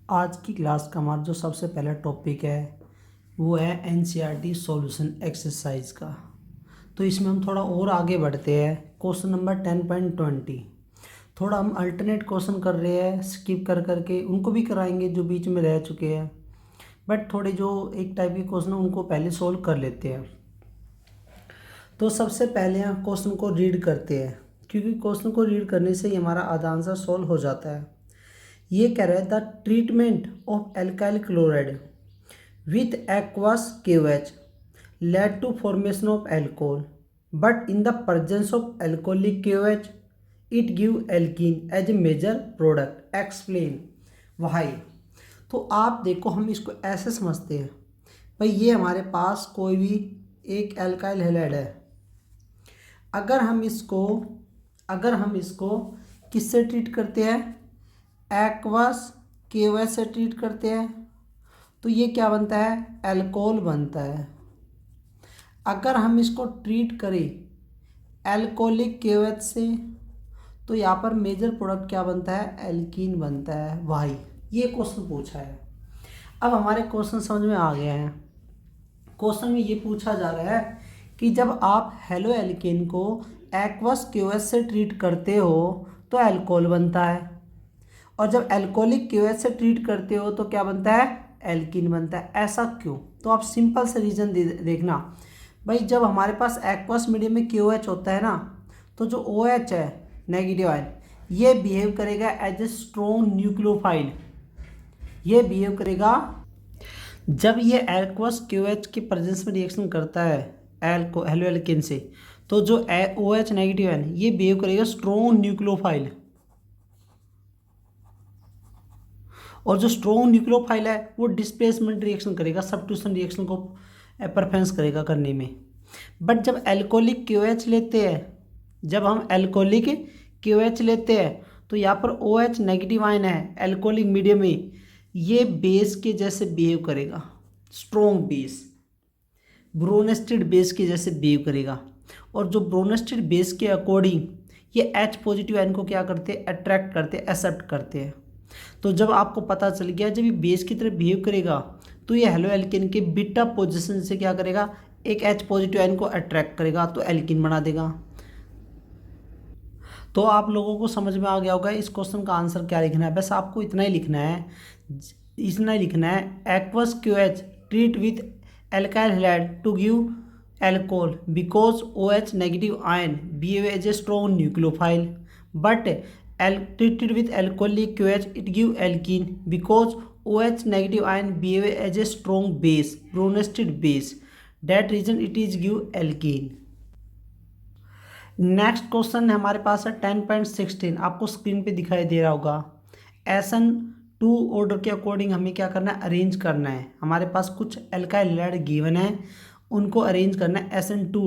आज की क्लास का हमारा जो सबसे पहला टॉपिक है वो है एनसीईआरटी सॉल्यूशन एक्सरसाइज का। तो इसमें हम थोड़ा और आगे बढ़ते हैं। क्वेश्चन नंबर 10.20 थोड़ा हम अल्टरनेट क्वेश्चन कर रहे हैं, स्किप कर करके उनको भी कराएंगे जो बीच में रह चुके हैं, बट थोड़े जो एक टाइप के क्वेश्चन हैं उनको पहले सोल्व कर लेते हैं। तो सबसे पहले हम क्वेश्चन को रीड करते हैं, क्योंकि क्वेश्चन को रीड करने से ही हमारा आधा आंसर सोल्व हो जाता है। ये कह रहा है the treatment of alkyl chloride with aqueous KOH led to formation of alcohol, but in the presence of alcoholic KOH it give alkene as a major product, explain why. तो आप देखो, हम इसको ऐसे समझते हैं भाई, ये हमारे पास कोई भी एक एल्काइल हैलाइड है। अगर हम इसको किससे ट्रीट करते हैं, एक्वस KOH से ट्रीट करते हैं, तो ये क्या बनता है, अल्कोहल बनता है। अगर हम इसको ट्रीट करें एल्कोहलिक KOH से, तो यहाँ पर मेजर प्रोडक्ट क्या बनता है, एल्कीन बनता है। वाई ये क्वेश्चन पूछा है। अब हमारे क्वेश्चन समझ में आ गए हैं। क्वेश्चन में ये पूछा जा रहा है कि जब आप हेलो एल्केन को एक्वस KOH से ट्रीट करते हो तो अल्कोहल बनता है, और जब एल्कोहलिक KOH से ट्रीट करते हो तो क्या बनता है, एल्कीन बनता है। ऐसा क्यों? तो आप सिंपल से रीज़न देखना भाई, जब हमारे पास एक्वस मीडियम में KOH होता है ना, तो जो OH है नेगेटिव आयन, ये बिहेव करेगा एज ए स्ट्रॉन्ग न्यूक्लियोफाइल। ये बिहेव करेगा जब ये एक्वस KOH के प्रेजेंस में रिएक्शन करता है हेलो एल्केन से, तो जो OH नेगेटिव आयन ये बिहेव करेगा स्ट्रॉन्ग न्यूक्लियोफाइल, और जो स्ट्रॉन्ग न्यूक्लियोफाइल है वो डिस्प्लेसमेंट रिएक्शन करेगा, सब्स्टिट्यूशन रिएक्शन को प्रेफरेंस करेगा करने में। बट जब एल्कोहलिक KOH लेते हैं, जब हम एल्कोहलिक KOH लेते हैं, तो यहाँ पर OH नेगेटिव आयन है एल्कोहलिक मीडियम में, ये बेस के जैसे बिहेव करेगा, स्ट्रॉन्ग बेस, ब्रोनेस्टेड बेस के जैसे बिहेव करेगा। और जो ब्रोनेस्टेड बेस के अकॉर्डिंग ये H पॉजिटिव आयन को क्या करते हैं, अट्रैक्ट करते हैं, एक्सेप्ट करते हैं। तो जब आपको पता चल गया जब ये बेस की तरह बिहेव करेगा, तो ये हेलो एल्केन के बीटा पोजीशन से क्या करेगा, एक H पॉजिटिव आयन को अट्रैक्ट करेगा, तो एल्कीन बना देगा। तो आप लोगों को समझ में आ गया होगा इस क्वेश्चन का आंसर क्या लिखना है। बस आपको इतना ही लिखना है, aqueous KOH treat with alkyl halide to give alcohol because OH negative ion behave as a strong nucleophile, but treated with alcoholic KOH it give alkene because OH negative ion behave as a strong base, bronested base, that reason it is give alkene। Next question हमारे पास है 10.16, आपको screen पे दिखाई दे रहा होगा। SN2 order के according हमें क्या करना है, अरेंज करना है। हमारे पास कुछ एल्काइल हैलाइड गिवन है, उनको अरेंज करना है। SN2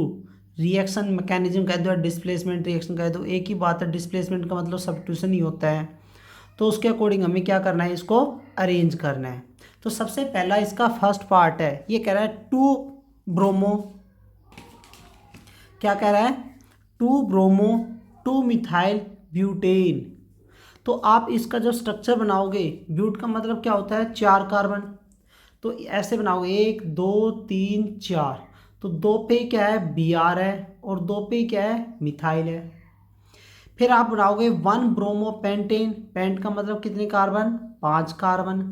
रिएक्शन मैकेनिज्म कह दो, डिस्प्लेसमेंट रिएक्शन कह दो, एक ही बात है। डिस्प्लेसमेंट का मतलब सब्स्टिट्यूशन ही होता है। तो उसके अकॉर्डिंग हमें क्या करना है, इसको अरेंज करना है। तो सबसे पहला इसका फर्स्ट पार्ट है, ये कह रहा है 2 ब्रोमो, क्या कह रहा है, 2 ब्रोमो 2 मिथाइल ब्यूटेन। तो आप इसका जो स्ट्रक्चर बनाओगे, ब्यूट का मतलब क्या होता है, 4 कार्बन, तो ऐसे बनाओगे 1 2 3 4, तो 2 पे क्या है, Br है, और 2 पे क्या है, मिथाइल है। फिर आप बनाओगे 1 ब्रोमो पेंटेन, पेंट का मतलब कितने कार्बन, 5 कार्बन,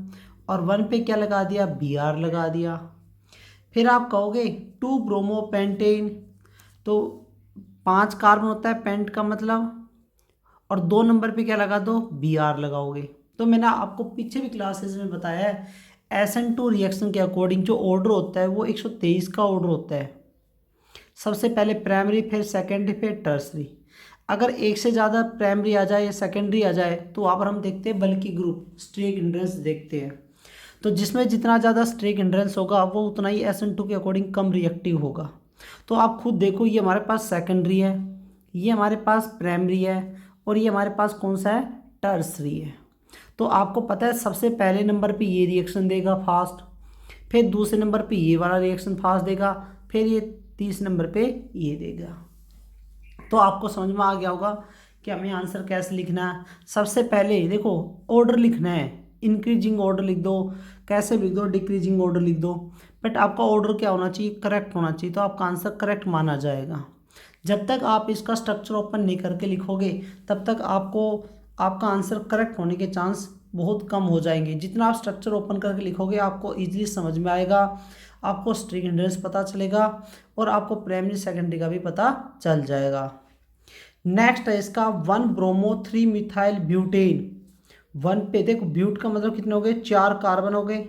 और 1 पे क्या लगा दिया, Br लगा दिया। फिर आप कहोगे 2 ब्रोमो पेंटेन, तो 5 कार्बन होता है पेंट का मतलब, और 2 नंबर पे क्या लगा दो, Br लगाओगे। तो मैंने आपको पीछे भी क्लासेस में बताया है, SN2 रिएक्शन के अकॉर्डिंग जो ऑर्डर होता है वो 123 का ऑर्डर होता है। सबसे पहले प्राइमरी, फिर सेकेंडरी, फिर टर्सरी। अगर एक से ज़्यादा प्राइमरी आ जाए या सेकेंडरी आ जाए, तो वहाँ पर हम देखते हैं बल्कि ग्रुप, स्ट्रेक हिंड्रेंस देखते हैं। तो जिसमें जितना ज़्यादा स्ट्रेक हिंड्रेंस होगा वो उतना ही SN2 के अकॉर्डिंग कम रिएक्टिव होगा। तो आप खुद देखो, ये हमारे पास सेकेंडरी है, ये हमारे पास प्राइमरी है, और ये हमारे पास कौन सा है, टर्सरी है। तो आपको पता है सबसे पहले नंबर पे ये रिएक्शन देगा फास्ट, फिर दूसरे नंबर पे ये वाला रिएक्शन फास्ट देगा, फिर ये तीसरे नंबर पे ये देगा। तो आपको समझ में आ गया होगा कि हमें आंसर कैसे लिखना है। सबसे पहले देखो ऑर्डर लिखना है, इंक्रीजिंग ऑर्डर लिख दो, कैसे लिख दो, डिक्रीजिंग ऑर्डर लिख दो, बट आपका ऑर्डर क्या होना चाहिए, करेक्ट होना चाहिए, तो आपका आंसर करेक्ट माना जाएगा। जब तक आप इसका स्ट्रक्चर ओपन नहीं करके लिखोगे तब तक आपका आंसर करेक्ट होने के चांस बहुत कम हो जाएंगे। जितना आप स्ट्रक्चर ओपन करके लिखोगे आपको ईजिली समझ में आएगा, आपको स्ट्रिंग हिंड्रेंस पता चलेगा और आपको प्राइमरी सेकेंडरी का भी पता चल जाएगा। नेक्स्ट है इसका 1 ब्रोमो 3 मिथाइल ब्यूटेन। 1 पे देखो, ब्यूट का मतलब कितने हो गए, 4 कार्बन हो गए।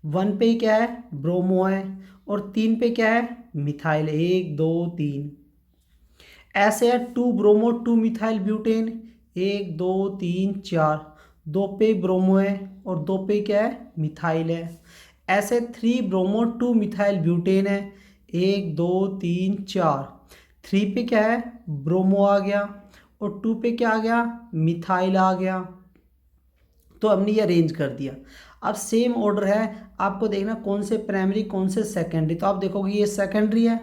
1 पे क्या है, ब्रोमो है, और 3 पे क्या है, मिथाइल, 1 2 3। ऐसे है 2 ब्रोमो 2 मिथाइल ब्यूटेन, 1 2 3 4, 2 पे ब्रोमो है और 2 पे क्या है, मिथाइल है। ऐसे 3 ब्रोमो 2 मिथाइल ब्यूटेन है, 1 2 3 4, 3 पे क्या है, ब्रोमो आ गया और 2 पे क्या आ गया, मिथाइल आ गया। तो हमने ये अरेंज कर दिया। अब सेम ऑर्डर है, आपको देखना कौन से प्राइमरी कौन से सेकेंडरी। तो आप देखोगे ये सेकेंडरी है,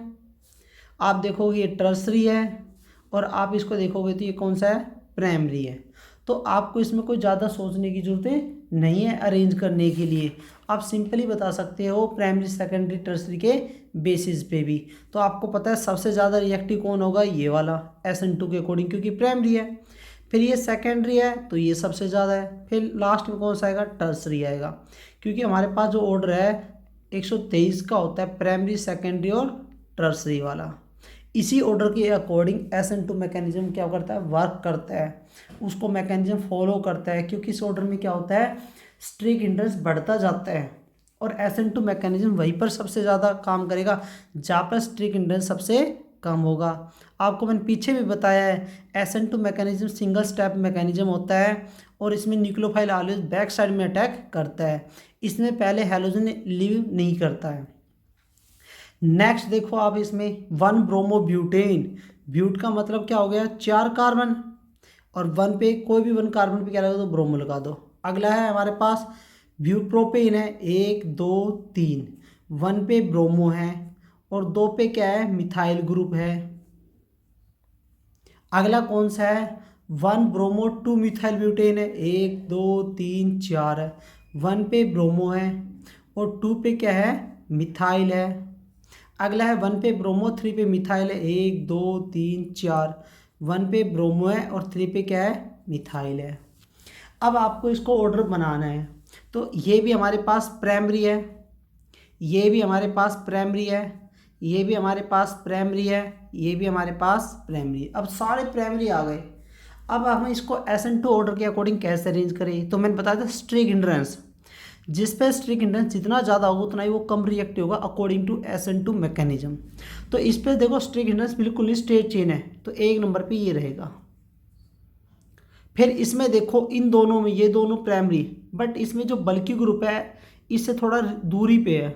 आप देखोगे ये टर्सरी है, और आप इसको देखोगे तो ये कौन सा है, प्राइमरी है। तो आपको इसमें कोई ज़्यादा सोचने की ज़रूरत नहीं है अरेंज करने के लिए, आप सिंपली बता सकते हो प्राइमरी सेकेंडरी टर्सरी के बेसिस पे भी। तो आपको पता है सबसे ज़्यादा रिएक्टिव कौन होगा, ये वाला SN2 के अकॉर्डिंग, क्योंकि प्राइमरी है। फिर ये सेकेंडरी है तो ये सबसे ज़्यादा है। फिर लास्ट में कौन सा आएगा, टर्सरी आएगा, क्योंकि हमारे पास जो ऑर्डर है 123 का होता है, प्राइमरी सेकेंडरी और टर्सरी वाला। इसी ऑर्डर के अकॉर्डिंग SN2 मैकेनिज्म क्या करता है, वर्क करता है, उसको मैकेनिज्म फॉलो करता है, क्योंकि इस ऑर्डर में क्या होता है, स्ट्रिंग हिंड्रेंस बढ़ता जाता है और SN2 मैकेनिज्म वहीं पर सबसे ज़्यादा काम करेगा जहाँ पर स्ट्रिंग हिंड्रेंस सबसे कम होगा। आपको मैंने पीछे भी बताया है SN2 mechanism single step mechanism होता है और इसमें न्यूक्लियोफाइल ऑलवेज बैक साइड में अटैक करता है, इसमें पहले हैलोजन लीव नहीं करता है। नेक्स्ट देखो आप इसमें 1 ब्रोमो ब्यूटेन, ब्यूट का मतलब क्या हो गया, 4 कार्बन, और 1 पे कोई भी 1 कार्बन पे क्या लगा दो, ब्रोमो लगा दो। अगला है हमारे पास ब्यूप्रोपेन है, 1 2 3, 1 पे ब्रोमो है और 2 पे क्या है, मिथाइल ग्रुप है। अगला कौन सा है, 1 ब्रोमो 2 मिथाइल ब्यूटेन है, 1 2 3 4 है, 1 पे ब्रोमो है और 2 पे क्या है, मिथाइल है। अगला है 1 पे ब्रोमो 3 पे मिथाइल है, 1 2 3 4, 1 पे ब्रोमो है और 3 पे क्या है, मिथाइल है। अब आपको इसको ऑर्डर बनाना है, तो ये भी हमारे पास प्राइमरी है, ये भी हमारे पास प्राइमरी है, ये भी हमारे पास प्राइमरी है, ये भी हमारे पास प्राइमरी। अब सारे प्राइमरी आ गए। अब हम इसको SN2 ऑर्डर के अकॉर्डिंग कैसे अरेंज करें, तो मैंने बताया था स्ट्रिंग हिंड्रेंस, जिस पे स्ट्रिंग हिंड्रेंस जितना ज़्यादा होगा उतना ही वो कम रिएक्टिव होगा अकॉर्डिंग टू SN2 मैकेनिज्म। तो इस पे देखो स्ट्रिंग हिंड्रेंस बिल्कुल ही स्ट्रेट चेन है, तो 1 नंबर पे ये रहेगा। फिर इसमें देखो इन दोनों में, ये दोनों प्राइमरी, बट इसमें जो बल्कि ग्रुप है इससे थोड़ा दूरी पे है,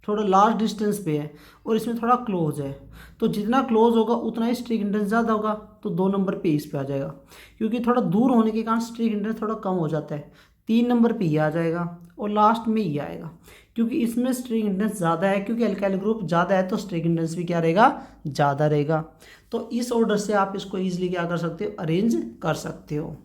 थोड़ा लार्ज डिस्टेंस पे है, और इसमें थोड़ा क्लोज है। तो जितना क्लोज होगा उतना ही स्ट्रिंग हिंड्रेंस ज़्यादा होगा, तो 2 नंबर पे इस पे आ जाएगा। क्योंकि थोड़ा दूर होने के कारण स्ट्रिंग हिंड्रेंस थोड़ा कम हो जाता है, 3 नंबर पे ये आ जाएगा और लास्ट में ये आएगा, क्योंकि इसमें स्ट्रिंग हिंड्रेंस ज़्यादा है, क्योंकि अल्काइल ग्रुप ज़्यादा है तो स्ट्रिंग हिंड्रेंस भी क्या रहेगा, ज़्यादा रहेगा। तो इस ऑर्डर से आप इसको ईजिली क्या कर सकते हो, अरेंज कर सकते हो।